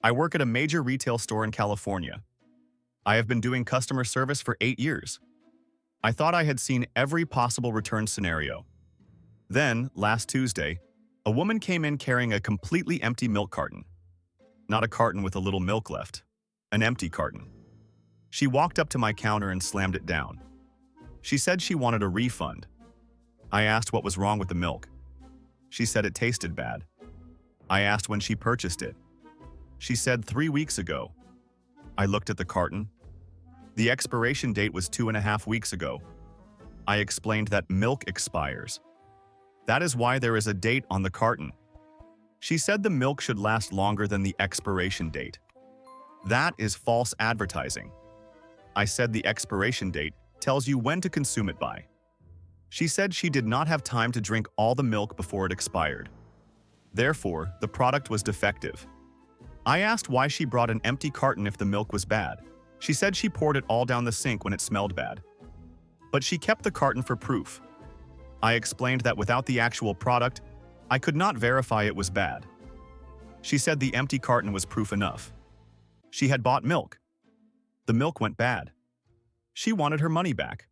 I work at a major retail store in California. I have been doing customer service for 8 years. I thought I had seen every possible return scenario. Then, last Tuesday, a woman came in carrying a completely empty milk carton. Not a carton with a little milk left. An empty carton. She walked up to my counter and slammed it down. She said she wanted a refund. I asked what was wrong with the milk. She said it tasted bad. I asked when she purchased it. She said 3 weeks ago. I looked at the carton. The expiration date was 2.5 weeks ago. I explained that milk expires. That is why there is a date on the carton. She said the milk should last longer than the expiration date. That is false advertising. I said the expiration date tells you when to consume it by. She said she did not have time to drink all the milk before it expired. Therefore, the product was defective. I asked why she brought an empty carton if the milk was bad. She said she poured it all down the sink when it smelled bad. But she kept the carton for proof. I explained that without the actual product, I could not verify it was bad. She said the empty carton was proof enough. She had bought milk. The milk went bad. She wanted her money back.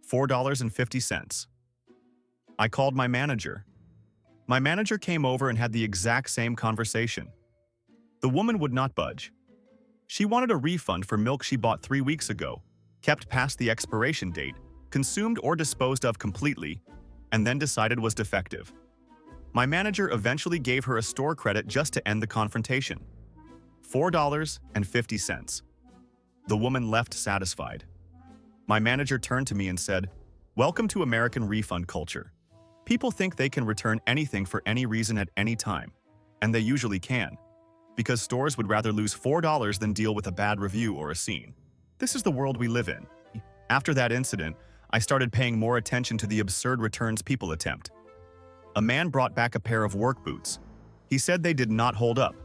$4.50. I called my manager. My manager came over and had the exact same conversation. The woman would not budge. She wanted a refund for milk she bought 3 weeks ago, kept past the expiration date, consumed or disposed of completely, and then decided was defective. My manager eventually gave her a store credit just to end the confrontation. $4.50. The woman left satisfied. My manager turned to me and said, "Welcome to American refund culture. People think they can return anything for any reason at any time, and they usually can, because stores would rather lose $4 than deal with a bad review or a scene. This is the world we live in." After that incident, I started paying more attention to the absurd returns people attempt. A man brought back a pair of work boots. He said they did not hold up.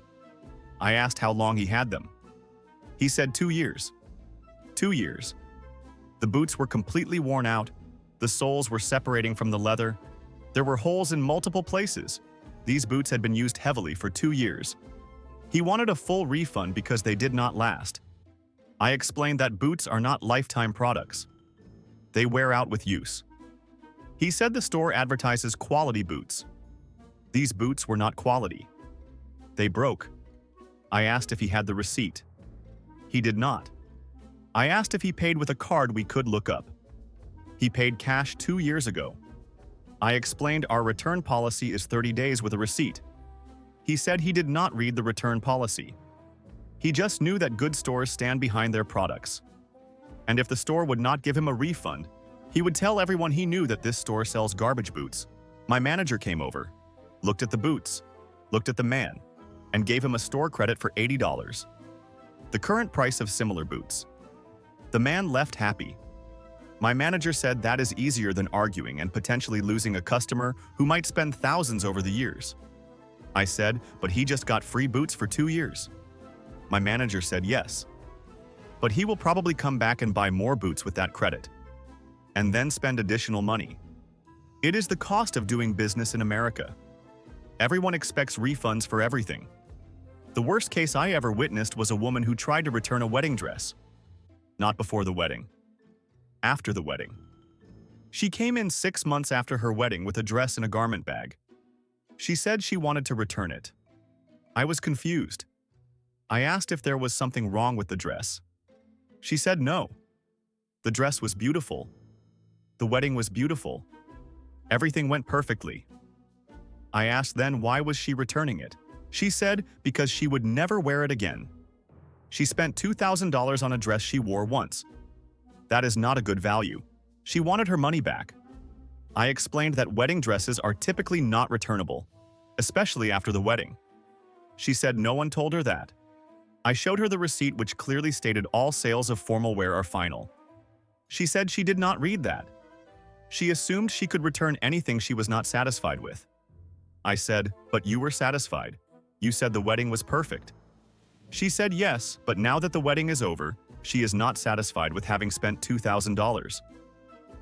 I asked how long he had them. He said 2 years. 2 years. The boots were completely worn out. The soles were separating from the leather. There were holes in multiple places. These boots had been used heavily for 2 years. He wanted a full refund because they did not last. I explained that boots are not lifetime products. They wear out with use. He said the store advertises quality boots. These boots were not quality. They broke. I asked if he had the receipt. He did not. I asked if he paid with a card we could look up. He paid cash 2 years ago. I explained our return policy is 30 days with a receipt. He said he did not read the return policy. He just knew that good stores stand behind their products. And if the store would not give him a refund, he would tell everyone he knew that this store sells garbage boots. My manager came over, looked at the boots, looked at the man, and gave him a store credit for $80. The current price of similar boots. The man left happy. My manager said that is easier than arguing and potentially losing a customer who might spend thousands over the years. I said, but he just got free boots for 2 years. My manager said yes. But he will probably come back and buy more boots with that credit, and then spend additional money. It is the cost of doing business in America. Everyone expects refunds for everything. The worst case I ever witnessed was a woman who tried to return a wedding dress. Not before the wedding. After the wedding. She came in 6 months after her wedding with a dress in a garment bag. She said she wanted to return it. I was confused. I asked if there was something wrong with the dress. She said no. The dress was beautiful. The wedding was beautiful. Everything went perfectly. I asked then why was she returning it. She said because she would never wear it again. She spent $2,000 on a dress she wore once. That is not a good value. She wanted her money back. I explained that wedding dresses are typically not returnable, especially after the wedding. She said no one told her that. I showed her the receipt which clearly stated all sales of formal wear are final. She said she did not read that. She assumed she could return anything she was not satisfied with. I said, but you were satisfied. You said the wedding was perfect. She said yes, but now that the wedding is over, she is not satisfied with having spent $2,000.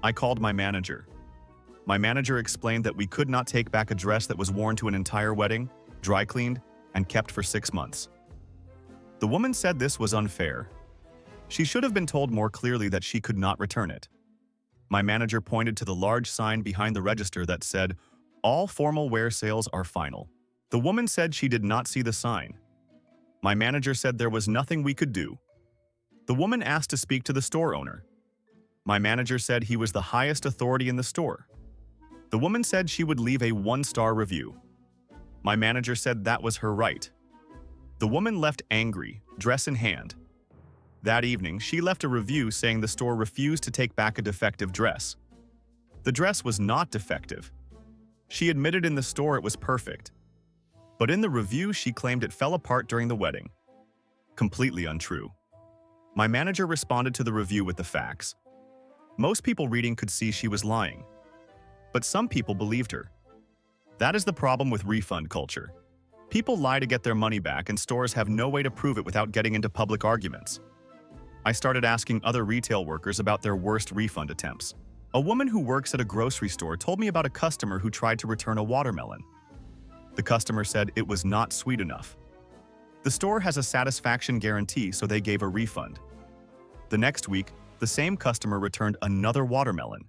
I called my manager. My manager explained that we could not take back a dress that was worn to an entire wedding, dry cleaned, and kept for 6 months. The woman said this was unfair. She should have been told more clearly that she could not return it. My manager pointed to the large sign behind the register that said, "All formal wear sales are final." The woman said she did not see the sign. My manager said there was nothing we could do. The woman asked to speak to the store owner. My manager said he was the highest authority in the store. The woman said she would leave a 1-star review. My manager said that was her right. The woman left angry, dress in hand. That evening, she left a review saying the store refused to take back a defective dress. The dress was not defective. She admitted in the store it was perfect. But in the review, she claimed it fell apart during the wedding. Completely untrue. My manager responded to the review with the facts. Most people reading could see she was lying. But some people believed her. That is the problem with refund culture. People lie to get their money back, and stores have no way to prove it without getting into public arguments. I started asking other retail workers about their worst refund attempts. A woman who works at a grocery store told me about a customer who tried to return a watermelon. The customer said it was not sweet enough. The store has a satisfaction guarantee, so they gave a refund. The next week, the same customer returned another watermelon.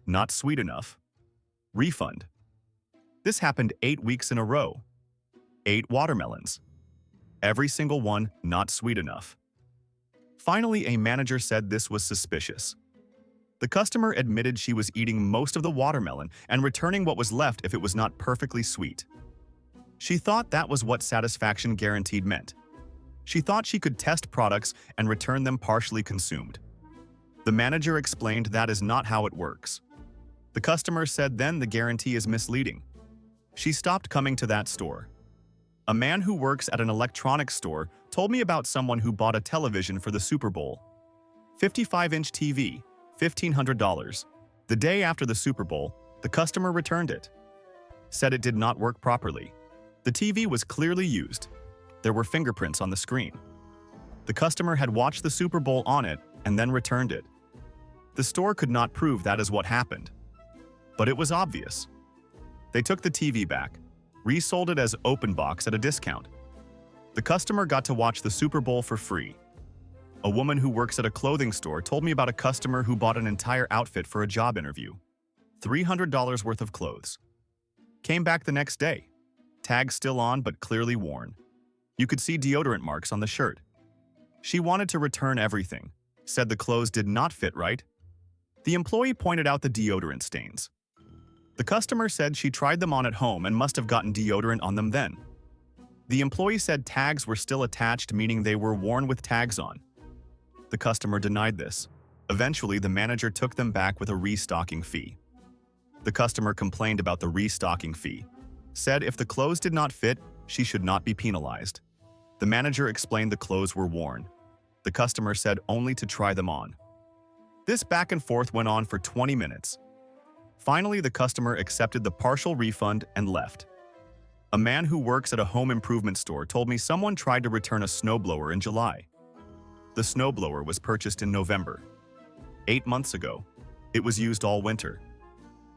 Not sweet enough. Refund. This happened 8 weeks in a row. 8 watermelons. Every single one not sweet enough. Finally, a manager said this was suspicious. The customer admitted she was eating most of the watermelon and returning what was left if it was not perfectly sweet. She thought that was what satisfaction guaranteed meant. She thought she could test products and return them partially consumed. The manager explained that is not how it works. The customer said then the guarantee is misleading. She stopped coming to that store. A man who works at an electronics store told me about someone who bought a television for the Super Bowl. 55-inch TV, $1,500. The day after the Super Bowl, the customer returned it. Said it did not work properly. The TV was clearly used. There were fingerprints on the screen. The customer had watched the Super Bowl on it and then returned it. The store could not prove that is what happened. But it was obvious. They took the TV back, resold it as open box at a discount. The customer got to watch the Super Bowl for free. A woman who works at a clothing store told me about a customer who bought an entire outfit for a job interview. $300 worth of clothes. Came back the next day. Tag still on but clearly worn. You could see deodorant marks on the shirt. She wanted to return everything. Said the clothes did not fit right. The employee pointed out the deodorant stains. The customer said she tried them on at home and must have gotten deodorant on them then. The employee said tags were still attached, meaning they were worn with tags on. The customer denied this. Eventually, the manager took them back with a restocking fee. The customer complained about the restocking fee. Said if the clothes did not fit, she should not be penalized. The manager explained the clothes were worn. The customer said only to try them on. This back and forth went on for 20 minutes. Finally, the customer accepted the partial refund and left. A man who works at a home improvement store told me someone tried to return a snowblower in July. The snowblower was purchased in November. 8 months ago. It was used all winter.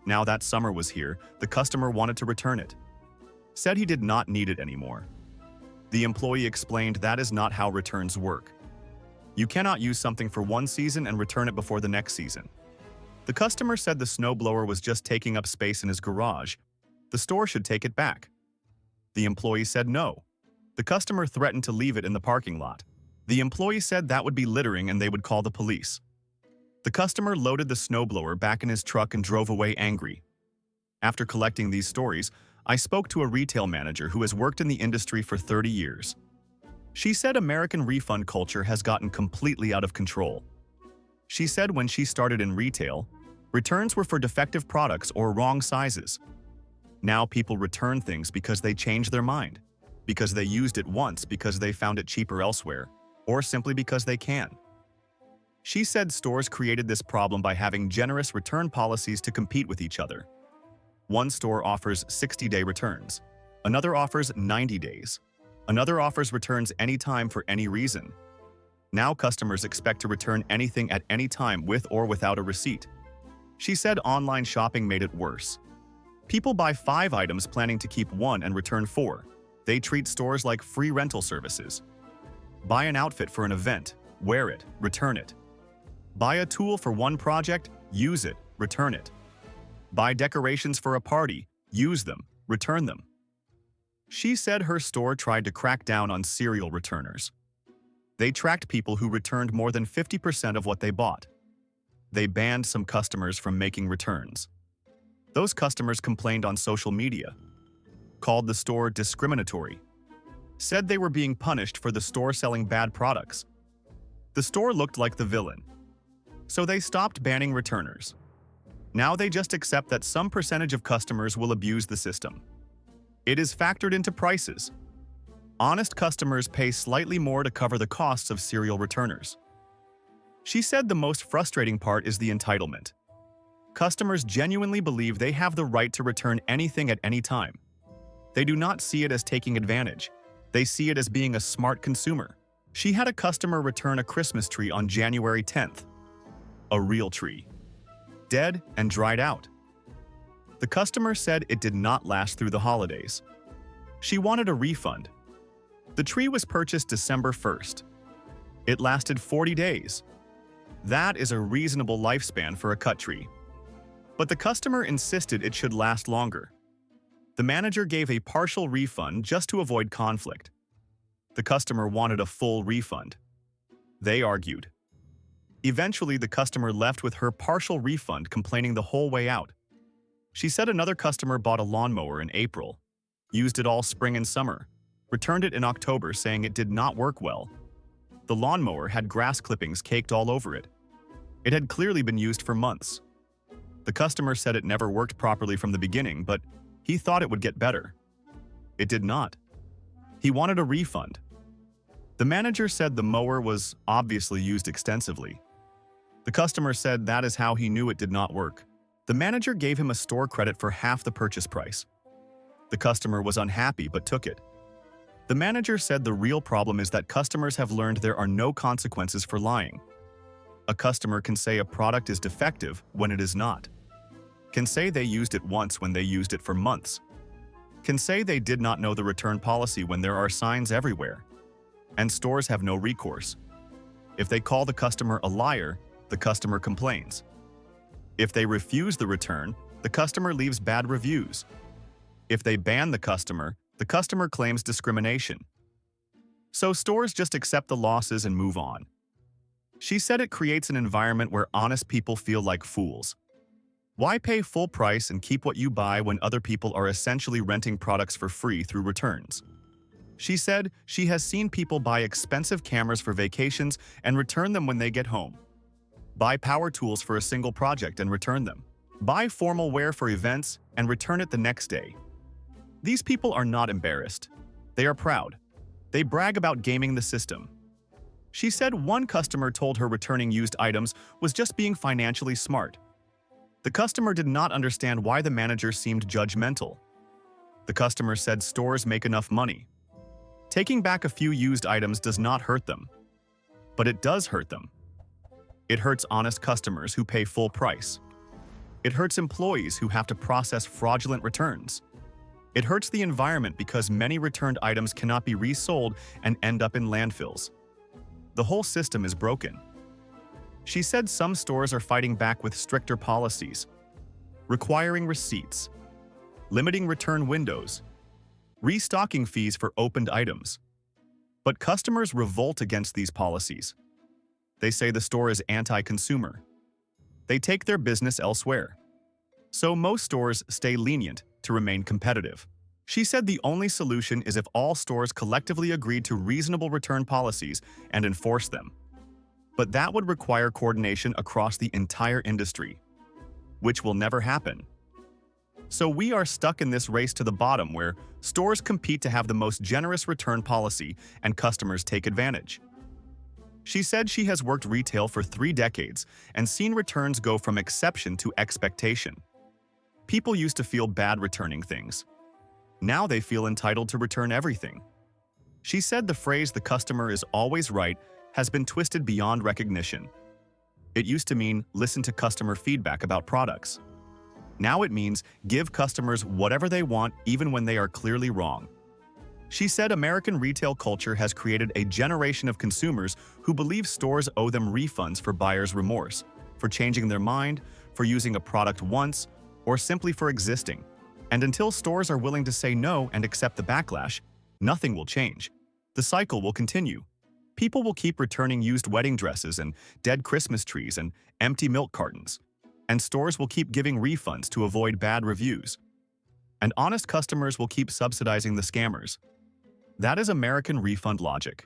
Now that summer was here, the customer wanted to return it. Said he did not need it anymore. The employee explained that is not how returns work. You cannot use something for one season and return it before the next season. The customer said the snowblower was just taking up space in his garage. The store should take it back. The employee said no. The customer threatened to leave it in the parking lot. The employee said that would be littering and they would call the police. The customer loaded the snowblower back in his truck and drove away angry. After collecting these stories, I spoke to a retail manager who has worked in the industry for 30 years. She said American refund culture has gotten completely out of control. She said when she started in retail, returns were for defective products or wrong sizes. Now people return things because they change their mind, because they used it once because they found it cheaper elsewhere, or simply because they can. She said stores created this problem by having generous return policies to compete with each other. One store offers 60-day returns. Another offers 90 days. Another offers returns anytime for any reason. Now customers expect to return anything at any time with or without a receipt. She said online shopping made it worse. People buy 5 items planning to keep 1 and return 4. They treat stores like free rental services. Buy an outfit for an event, wear it, return it. Buy a tool for one project, use it, return it. Buy decorations for a party, use them, return them. She said her store tried to crack down on serial returners. They tracked people who returned more than 50% of what they bought. They banned some customers from making returns. Those customers complained on social media, called the store discriminatory, said they were being punished for the store selling bad products. The store looked like the villain, so they stopped banning returners. Now they just accept that some percentage of customers will abuse the system. It is factored into prices. Honest customers pay slightly more to cover the costs of serial returners. She said the most frustrating part is the entitlement. Customers genuinely believe they have the right to return anything at any time. They do not see it as taking advantage. They see it as being a smart consumer. She had a customer return a Christmas tree on January 10th. A real tree. Dead and dried out. The customer said it did not last through the holidays. She wanted a refund. The tree was purchased December 1st. It lasted 40 days. That is a reasonable lifespan for a cut tree. But the customer insisted it should last longer. The manager gave a partial refund just to avoid conflict. The customer wanted a full refund. They argued. Eventually, the customer left with her partial refund, complaining the whole way out. She said another customer bought a lawnmower in April, used it all spring and summer, returned it in October saying it did not work well. The lawnmower had grass clippings caked all over it. It had clearly been used for months. The customer said it never worked properly from the beginning, but he thought it would get better. It did not. He wanted a refund. The manager said the mower was obviously used extensively. The customer said that is how he knew it did not work. The manager gave him a store credit for half the purchase price. The customer was unhappy but took it. The manager said the real problem is that customers have learned there are no consequences for lying. A customer can say a product is defective when it is not. Can say they used it once when they used it for months. Can say they did not know the return policy when there are signs everywhere. And stores have no recourse. If they call the customer a liar, the customer complains. If they refuse the return, the customer leaves bad reviews. If they ban the customer claims discrimination. So stores just accept the losses and move on. She said it creates an environment where honest people feel like fools. Why pay full price and keep what you buy when other people are essentially renting products for free through returns? She said she has seen people buy expensive cameras for vacations and return them when they get home. Buy power tools for a single project and return them. Buy formal wear for events and return it the next day. These people are not embarrassed. They are proud. They brag about gaming the system. She said one customer told her returning used items was just being financially smart. The customer did not understand why the manager seemed judgmental. The customer said stores make enough money. Taking back a few used items does not hurt them. But it does hurt them. It hurts honest customers who pay full price. It hurts employees who have to process fraudulent returns. It hurts the environment because many returned items cannot be resold and end up in landfills. The whole system is broken. She said some stores are fighting back with stricter policies, requiring receipts, limiting return windows, restocking fees for opened items. But customers revolt against these policies. They say the store is anti-consumer. They take their business elsewhere. So most stores stay lenient to remain competitive. She said the only solution is if all stores collectively agreed to reasonable return policies and enforce them. But that would require coordination across the entire industry, which will never happen. So we are stuck in this race to the bottom where stores compete to have the most generous return policy and customers take advantage. She said she has worked retail for 3 decades and seen returns go from exception to expectation. People used to feel bad returning things. Now they feel entitled to return everything. She said the phrase "the customer is always right" has been twisted beyond recognition. It used to mean listen to customer feedback about products. Now it means give customers whatever they want even when they are clearly wrong. She said American retail culture has created a generation of consumers who believe stores owe them refunds for buyer's remorse, for changing their mind, for using a product once, or simply for existing. And until stores are willing to say no and accept the backlash, nothing will change. The cycle will continue. People will keep returning used wedding dresses and dead Christmas trees and empty milk cartons. And stores will keep giving refunds to avoid bad reviews. And honest customers will keep subsidizing the scammers. That is American refund logic.